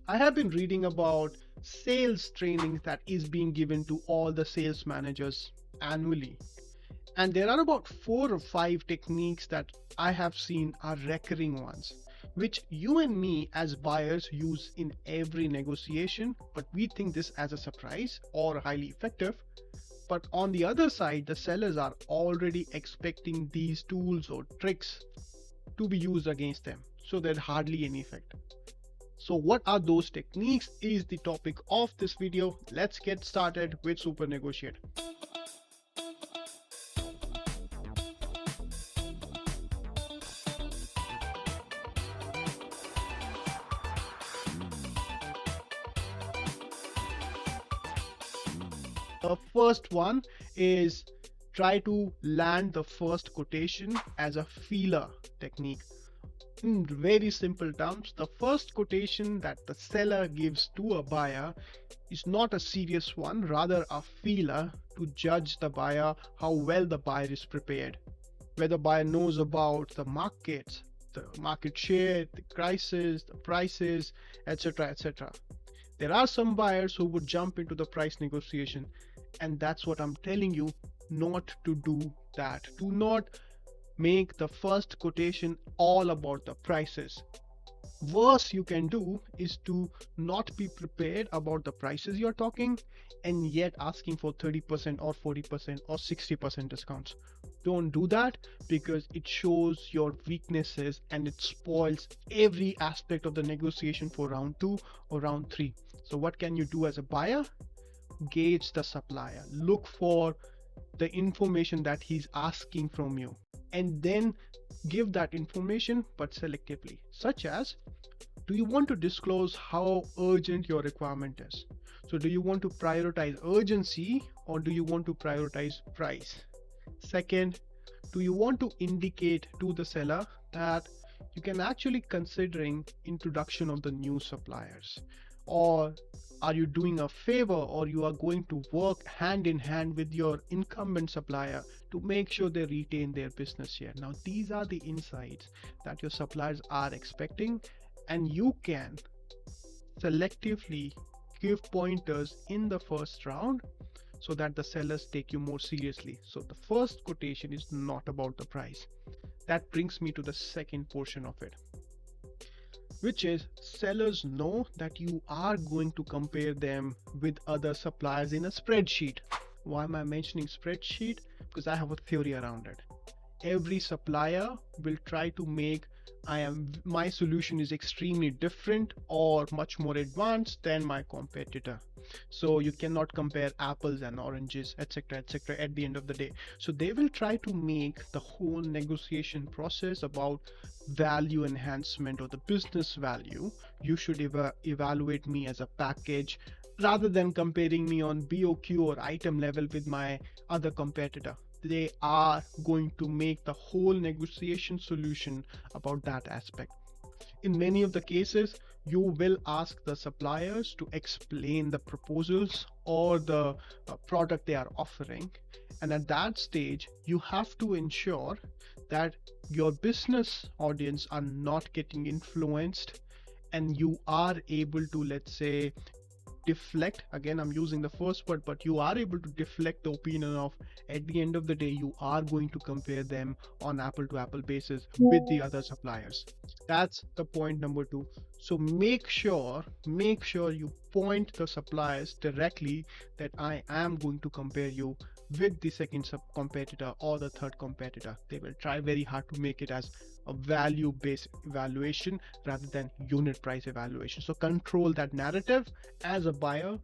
I have been reading about sales training that is being given to all the sales managers annually. And there are about 4 or 5 techniques that I have seen are recurring ones, which you and me as buyers use in every negotiation, but we think this as a surprise or highly effective. But on the other side, the sellers are already expecting these tools or tricks to be used against them. So there's hardly any effect. So what are those techniques is the topic of this video. Let's get started with Super Negotiate. The first one is try to land the first quotation as a feeler technique. In very simple terms, the first quotation that the seller gives to a buyer is not a serious one, rather a feeler to judge the buyer how well the buyer is prepared, whether buyer knows about the markets, the market share, the crisis, the prices, etc., etc. There are some buyers who would jump into the price negotiation, and that's what I'm telling you not to do that. Do not make the first quotation all about the prices. Worst you can do is to not be prepared about the prices you're talking and yet asking for 30% or 40% or 60% discounts. Don't do that, because it shows your weaknesses and it spoils every aspect of the negotiation for round 2 or round 3. So what can you do as a buyer? Gauge the supplier, look for the information that he's asking from you, and then give that information, but selectively, such as, do you want to disclose how urgent your requirement is? So do you want to prioritize urgency or do you want to prioritize price? Second, do you want to indicate to the seller that you can actually considering introduction of the new suppliers, or are you doing a favor, or you are going to work hand in hand with your incumbent supplier to make sure they retain their business share? Now, these are the insights that your suppliers are expecting, and you can selectively give pointers in the first round so that the sellers take you more seriously. So the first quotation is not about the price. That brings me to the second portion of it, which is sellers know that you are going to compare them with other suppliers in a spreadsheet. Why am I mentioning spreadsheet? Because I have a theory around it. Every supplier will try to make my solution is extremely different or much more advanced than my competitor. So you cannot compare apples and oranges, etc., etc. at the end of the day. So they will try to make the whole negotiation process about value enhancement or the business value. You should evaluate me as a package rather than comparing me on BOQ or item level with my other competitor. They are going to make the whole negotiation solution about that aspect. In many of the cases, you will ask the suppliers to explain the proposals or the product they are offering. And at that stage, you have to ensure that your business audience are not getting influenced, and you are able to, let's say, deflect. Again, I'm using the first word, but you are able to deflect the opinion of, at the end of the day, you are going to compare them on apple to apple basis with the other suppliers. That's the point number 2. So make sure you point the suppliers directly that I am going to compare you with the second sub competitor or the third competitor. They will try very hard to make it as a value based evaluation rather than unit price evaluation. So control that narrative as a buyer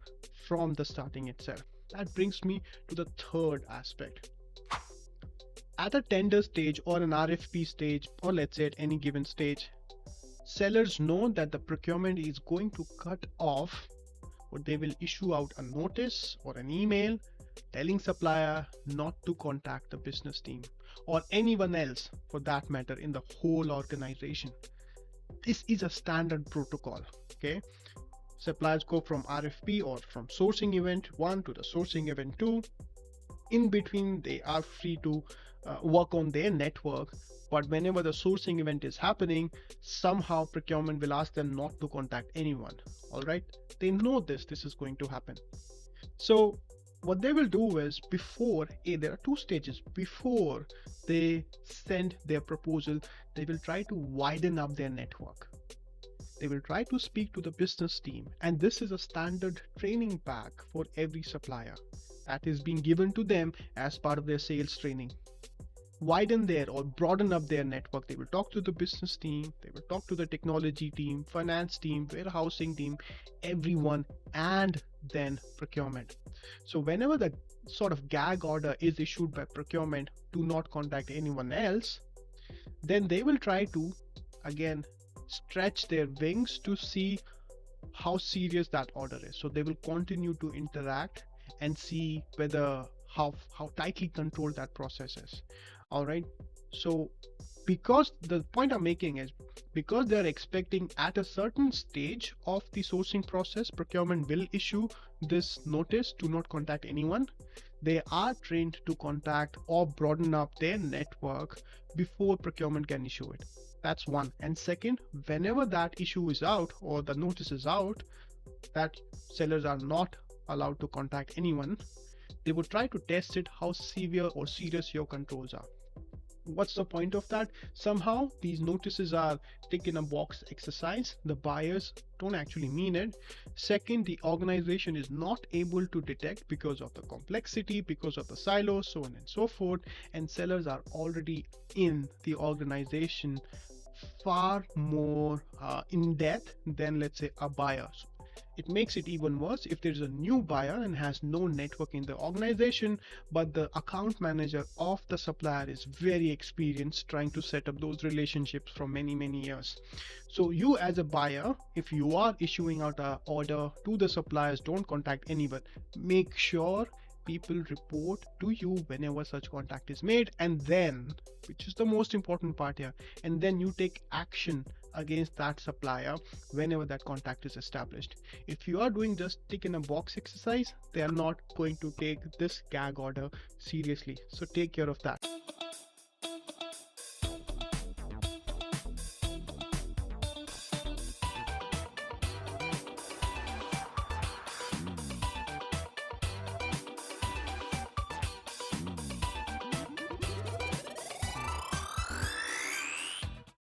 from the starting itself. That brings me to the third aspect. At a tender stage or an RFP stage, or let's say at any given stage, sellers know that the procurement is going to cut off, or they will issue out a notice or an email telling supplier not to contact the business team or anyone else for that matter in the whole organization. This is a standard protocol. Okay, suppliers go from RFP or from sourcing event 1 to the sourcing event 2. In between, they are free to work on their network, but whenever the sourcing event is happening, somehow procurement will ask them not to contact anyone. All right, they know this is going to happen. So what they will do is, before there are two stages before they send their proposal. They will try to widen up their network. They will try to speak to the business team, and this is a standard training pack for every supplier that is being given to them as part of their sales training. Widen their or broaden up their network. They will talk to the business team, they will talk to the technology team, finance team, warehousing team, everyone, and then procurement. So whenever the sort of gag order is issued by procurement, do not contact anyone else, then they will try to again stretch their wings to see how serious that order is. So they will continue to interact and see whether how tightly controlled that process is. All right, so because the point I'm making is, because they're expecting at a certain stage of the sourcing process procurement will issue this notice, do not contact anyone, they are trained to contact or broaden up their network before procurement can issue it. That's one. And second, whenever that issue is out or the notice is out that sellers are not allowed to contact anyone, they would try to test it how severe or serious your controls are. What's the point of that? Somehow these notices are tick in a box exercise. The buyers don't actually mean it. Second, the organization is not able to detect because of the complexity, because of the silos, so on and so forth. And sellers are already in the organization far more in depth than, let's say, a buyer. It makes it even worse if there's a new buyer and has no network in the organization, but the account manager of the supplier is very experienced trying to set up those relationships from many years. So you as a buyer, if you are issuing out an order to the suppliers, don't contact anyone. Make sure people report to you whenever such contact is made, and then, which is the most important part here, and then you take action against that supplier whenever that contact is established. If you are doing just tick in a box exercise, they are not going to take this gag order seriously. So take care of that.